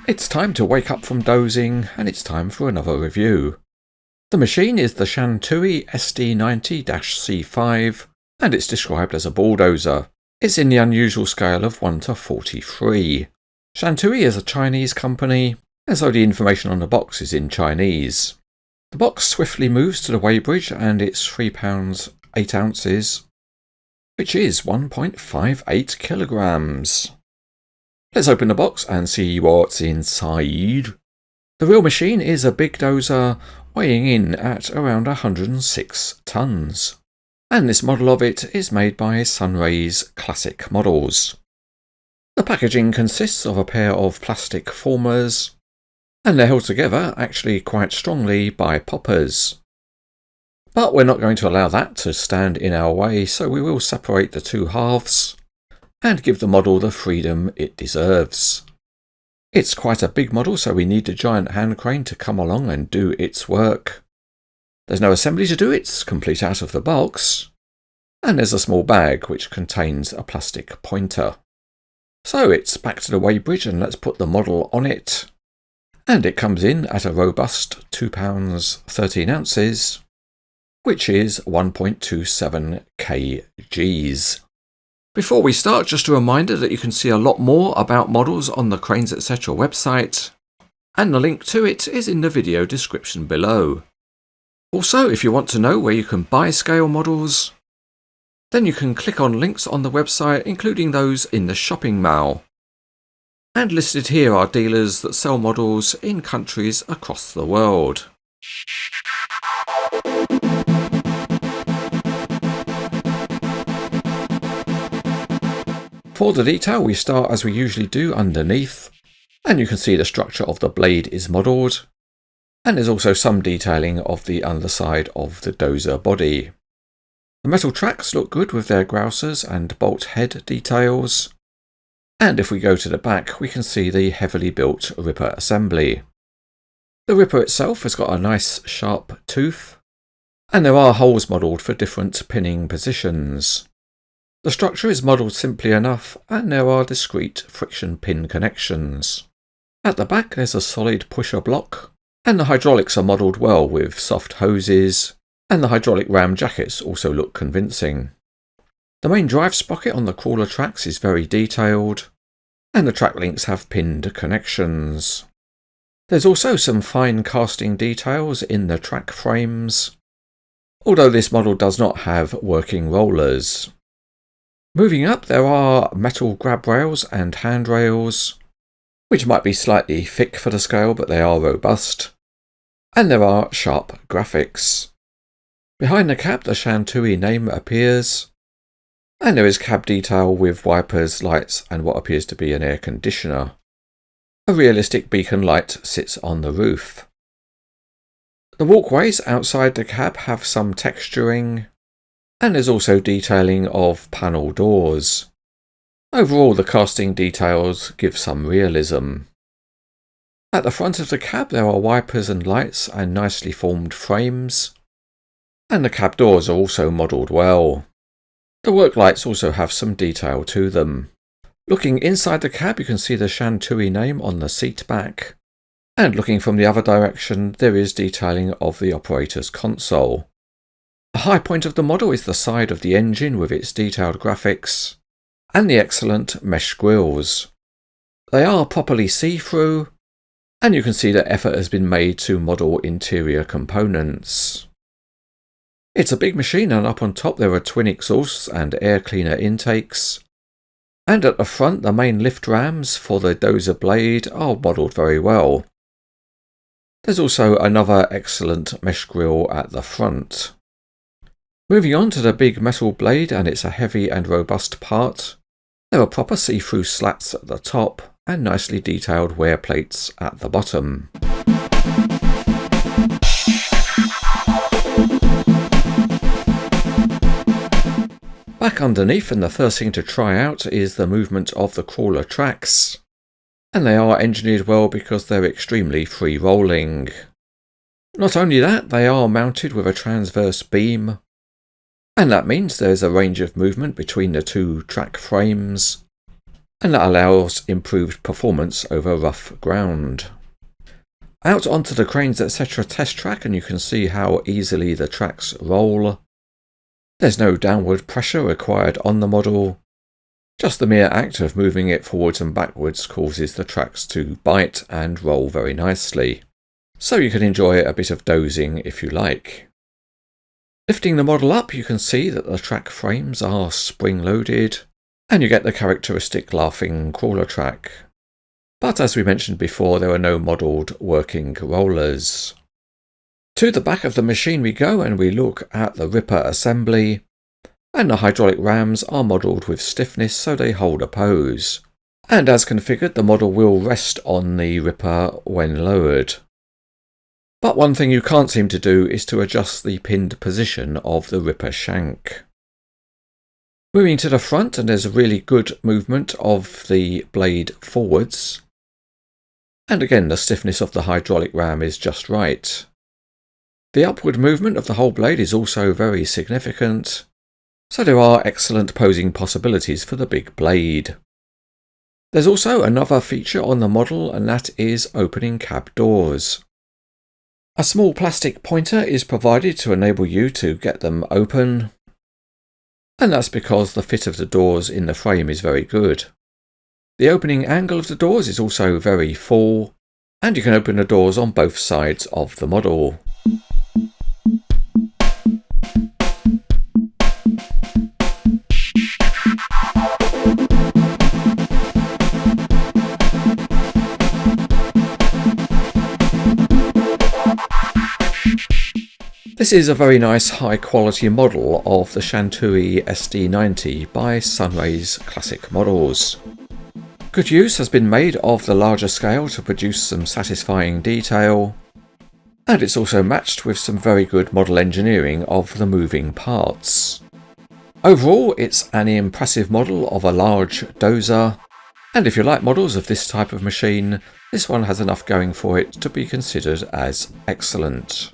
It's time to wake up from dozing, and it's time for another review. The machine is the Shantui SD90-C5, and it's described as a bulldozer. It's in the unusual scale of 1 to 43. Shantui is a Chinese company, and so the information on the box is in Chinese. The box swiftly moves to the weighbridge, and it's £3 8 ounces, which is 1.58 kilograms. Let's open the box and see what's inside. The real machine is a big dozer weighing in at around 106 tons. And this model of it is made by Sunraise Classic Models. The packaging consists of a pair of plastic formers, and they're held together actually quite strongly by poppers. But we're not going to allow that to stand in our way, so we will separate the two halves and give the model the freedom it deserves. It's quite a big model, so we need a giant hand crane to come along and do its work. There's no assembly to do, it's complete out of the box. And there's a small bag which contains a plastic pointer. So it's back to the weighbridge and let's put the model on it. And it comes in at a robust £2 13 ounces, which is 1.27 kgs. Before we start, just a reminder that you can see a lot more about models on the Cranes Etc. website, and the link to it is in the video description below. Also, if you want to know where you can buy scale models, then you can click on links on the website, including those in the shopping mall. And listed here are dealers that sell models in countries across the world. For the detail, we start as we usually do underneath, and you can see the structure of the blade is modelled, and there's also some detailing of the underside of the dozer body. The metal tracks look good with their grousers and bolt head details, and if we go to the back we can see the heavily built ripper assembly. The ripper itself has got a nice sharp tooth, and there are holes modelled for different pinning positions. The structure is modelled simply enough, and there are discrete friction pin connections. At the back there's a solid pusher block, and the hydraulics are modelled well with soft hoses, and the hydraulic ram jackets also look convincing. The main drive sprocket on the crawler tracks is very detailed, and the track links have pinned connections. There's also some fine casting details in the track frames, although this model does not have working rollers. Moving up, there are metal grab rails and handrails, which might be slightly thick for the scale, but they are robust. And there are sharp graphics. Behind the cab, the Shantui name appears, and there is cab detail with wipers, lights, and what appears to be an air conditioner. A realistic beacon light sits on the roof. The walkways outside the cab have some texturing, and there's also detailing of panel doors. Overall, the casting details give some realism. At the front of the cab there are wipers and lights and nicely formed frames, and the cab doors are also modelled well. The work lights also have some detail to them. Looking inside the cab you can see the Shantui name on the seat back, and looking from the other direction there is detailing of the operator's console. The high point of the model is the side of the engine with its detailed graphics and the excellent mesh grills. They are properly see-through, and you can see that effort has been made to model interior components. It's a big machine, and up on top there are twin exhausts and air cleaner intakes, and at the front the main lift rams for the dozer blade are modelled very well. There's also another excellent mesh grille at the front. Moving on to the big metal blade, and it's a heavy and robust part, There are proper see-through slats at the top and nicely detailed wear plates at the bottom. Back underneath, and the first thing to try out is the movement of the crawler tracks. And they are engineered well because they're extremely free-rolling. Not only that, they are mounted with a transverse beam, and that means there's a range of movement between the two track frames, and that allows improved performance over rough ground. Out onto the Cranes etc. test track, and you can see how easily the tracks roll. There's no downward pressure required on the model. Just the mere act of moving it forwards and backwards causes the tracks to bite and roll very nicely. So you can enjoy a bit of dozing if you like. Lifting the model up, you can see that the track frames are spring-loaded, and you get the characteristic laughing crawler track. But as we mentioned before, there are no modelled working rollers. To the back of the machine we go, and we look at the ripper assembly, and the hydraulic rams are modelled with stiffness so they hold a pose. And as configured, the model will rest on the ripper when lowered. But one thing you can't seem to do is to adjust the pinned position of the ripper shank. Moving to the front, and there's a really good movement of the blade forwards. And again, the stiffness of the hydraulic ram is just right. The upward movement of the whole blade is also very significant, so there are excellent posing possibilities for the big blade. There's also another feature on the model, and that is opening cab doors. A small plastic pointer is provided to enable you to get them open, and that's because the fit of the doors in the frame is very good. The opening angle of the doors is also very full, and you can open the doors on both sides of the model. This is a very nice high quality model of the Shantui SD90 by Sunraise Classic Models. Good use has been made of the larger scale to produce some satisfying detail, and it's also matched with some very good model engineering of the moving parts. Overall, it's an impressive model of a large dozer, and if you like models of this type of machine, this one has enough going for it to be considered as excellent.